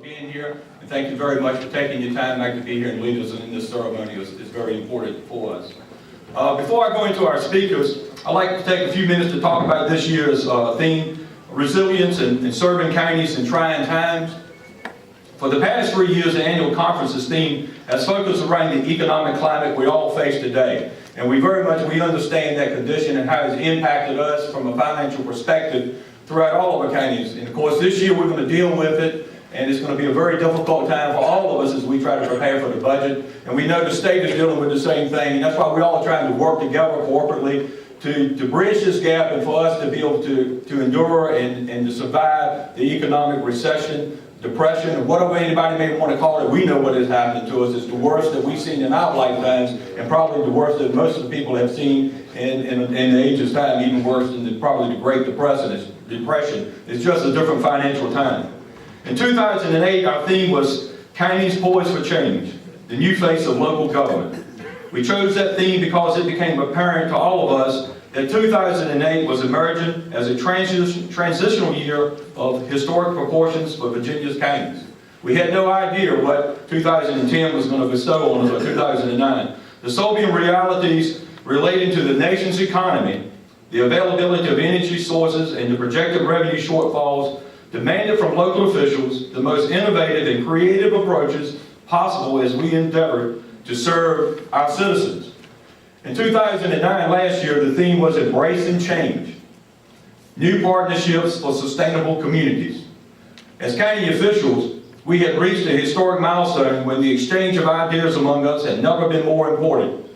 being here, and thank you very much for taking your time out to be here and lead us in this ceremony. It's very important for us. Before I go into our speakers, I'd like to take a few minutes to talk about this year's theme, resilience and serving counties in trying times. For the past 3 years, the annual conference's theme has focused around the economic climate we all face today. And we understand that condition and how it's impacted us from a financial perspective throughout all of our counties. And of course, this year we're going to deal with it, and it's going to be a very difficult time for all of us as we try to prepare for the budget. And we know the state is dealing with the same thing, and that's why we're all trying to work together corporately to bridge this gap and for us to be able to endure and to survive the economic recession, depression, and whatever anybody may want to call it. We know what is happening to us. It's the worst that we've seen in our lifetimes, and probably the worst that most of the people have seen in the age's time, even worse than probably the Great Depression. It's just a different financial time. In 2008, our theme was Counties Poised for Change, the new face of local government. We chose that theme because it became apparent to all of us that 2008 was emerging as a transitional year of historic proportions for Virginia's counties. We had no idea what 2010 was going to bestow on us, or 2009. The sobering realities relating to the nation's economy, the availability of energy sources, and the projected revenue shortfalls demanded from local officials the most innovative and creative approaches possible as we endeavor to serve our citizens. In 2009, last year, the theme was Embracing Change, New Partnerships for Sustainable Communities. As county officials, we had reached a historic milestone when the exchange of ideas among us had never been more important.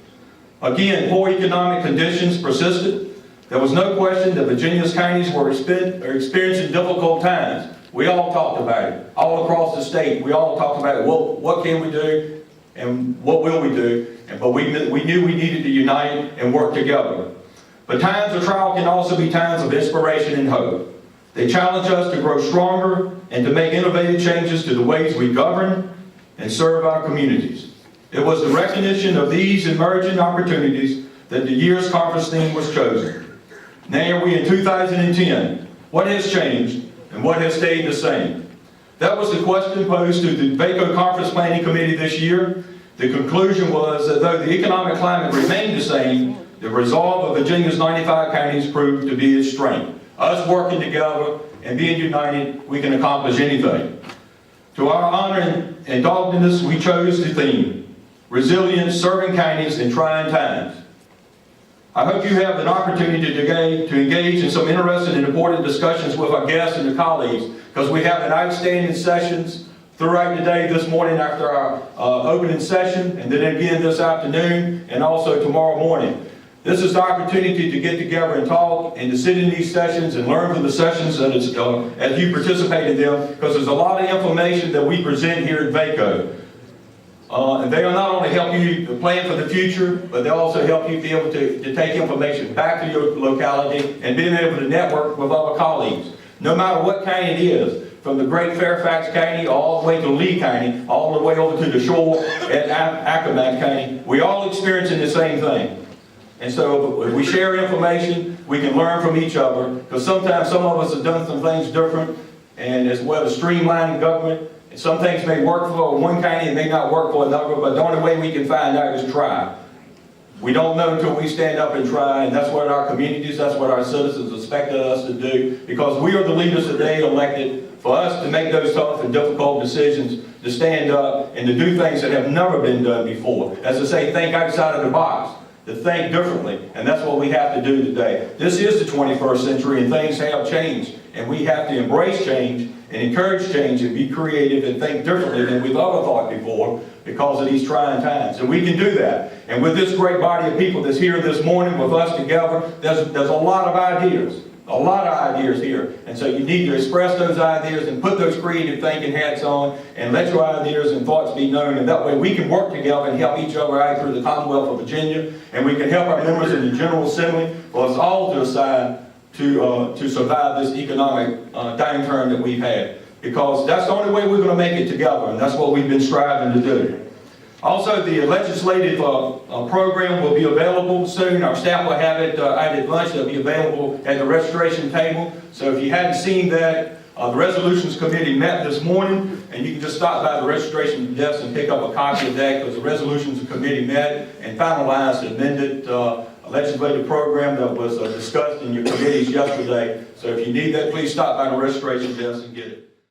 Again, poor economic conditions persisted. There was no question that Virginia's counties were experiencing difficult times. We all talked about it. All across the state, we all talked about, well, what can we do and what will we do? But we knew we needed to unite and work together. But times of trial can also be times of inspiration and hope. They challenge us to grow stronger and to make innovative changes to the ways we govern and serve our communities. It was the recognition of these emerging opportunities that the year's conference theme was chosen. Now we're in 2010. What has changed and what has stayed the same? That was the question posed to the VACo Conference Planning Committee this year. The conclusion was that though the economic climate remained the same, the resolve of Virginia's 95 counties proved to be its strength. Us working together and being united, we can accomplish anything. To our honor and doggedness, we chose the theme, Resilience, Serving Counties in Trying Times. I hope you have an opportunity today to engage in some interesting and important discussions with our guests and their colleagues, because we have an outstanding sessions throughout the day this morning after our opening session, and then again this afternoon, and also tomorrow morning. This is the opportunity to get together and talk and to sit in these sessions and learn from the sessions that as you participate in them, because there's a lot of information that we present here at VACo. And they will not only help you to plan for the future, but they also help you be able to take information back to your locality and being able to network with other colleagues. No matter what county it is, from the great Fairfax County all the way to Lee County, all the way over to the shore at Accomack County, we all experiencing the same thing. And so if we share information, we can learn from each other, because sometimes some of us have done some things different, and as well as streamlining government. Some things may work for one county and may not work for another, but the only way we can find out is try. We don't know until we stand up and try, and that's what our communities, that's what our citizens expected us to do, because we are the leaders that they elected for us to make those tough and difficult decisions, to stand up and to do things that have never been done before. As I say, think outside of the box, to think differently, and that's what we have to do today. This is the 21st century, and things have changed, and we have to embrace change and encourage change and be creative and think differently than we've ever thought before because of these trying times. And we can do that. And with this great body of people that's here this morning with us together, there's a lot of ideas. A lot of ideas here. And so you need to express those ideas and put those creative thinking hats on and let your ideas and thoughts be known. And that way we can work together and help each other out through the Commonwealth of Virginia. And we can help our members in the General Assembly for us all to decide to survive this economic downturn that we've had. Because that's the only way we're going to make it together. And that's what we've been striving to do. Also, the legislative program will be available soon. Our staff will have it out at lunch. It'll be available at the registration table. So if you hadn't seen that, The Resolutions Committee met this morning, and you can just stop by the registration desk and pick up a copy of that, because the Resolutions Committee met and finalized the amended legislative program that was discussed in your committees yesterday. So if you need that, please stop by the registration desk and get it.